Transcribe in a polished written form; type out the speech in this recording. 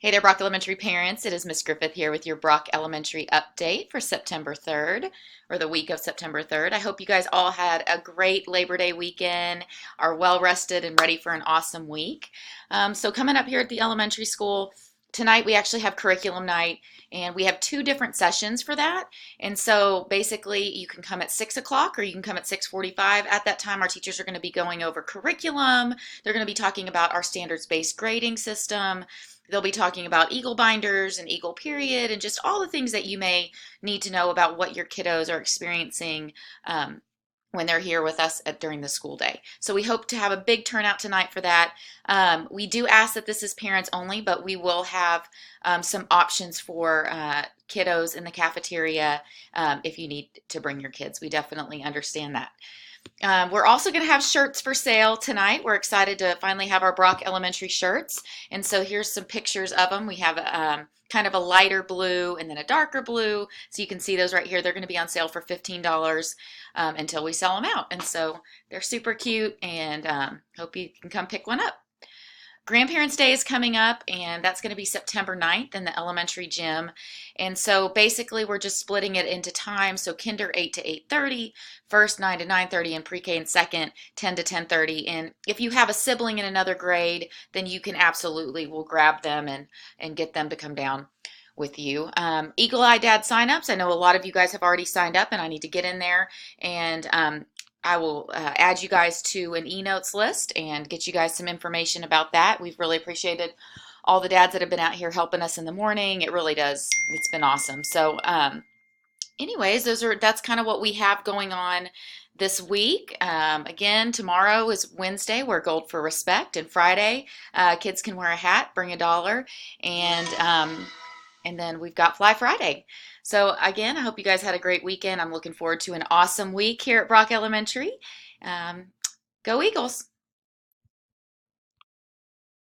Hey there, Brock Elementary parents. It is Miss Griffith here with your Brock Elementary update for September 3rd, or the week of September 3rd. I hope you guys all had a great Labor Day weekend, are well rested, and ready for an awesome week. So, coming up here at the elementary school, tonight we actually have curriculum night, and we have two different sessions for that. And so, basically, you can come at 6 o'clock or you can come at 6:45. At that time, our teachers are going to be going over curriculum. They're going to be talking about our standards-based grading system. They'll be talking about Eagle binders and Eagle period and just all the things that you may need to know about what your kiddos are experiencing when they're here with us during the school day. So we hope to have a big turnout tonight for that. We do ask that this is parents only, but we will have some options for kiddos in the cafeteria if you need to bring your kids. We definitely understand that. We're also going to have shirts for sale tonight. We're excited to finally have our Brock Elementary shirts. And so here's some pictures of them. We have kind of a lighter blue and then a darker blue. So you can see those right here. They're going to be on sale for $15 until we sell them out. And so they're super cute and hope you can come pick one up. Grandparents' Day is coming up, and that's going to be September 9th in the elementary gym. And so basically, we're just splitting it into time. So kinder 8 to 8:30, first 9 to 9:30, and pre-K and second 10 to 10:30. And if you have a sibling in another grade, then you can absolutely, we'll grab them and get them to come down with you. Eagle Eye Dad signups. I know a lot of you guys have already signed up, and I need to get in there and I will add you guys to an e-notes list and get you guys some information about that. We've really appreciated all the dads that have been out here helping us in the morning. It really does. It's been awesome. So, anyways, that's kind of what we have going on this week. Again, tomorrow is Wednesday. We're Gold for Respect, and Friday, kids can wear a hat, bring a dollar, and then we've got Fly Friday. So again, I hope you guys had a great weekend. I'm looking forward to an awesome week here at Brock Elementary. Go Eagles!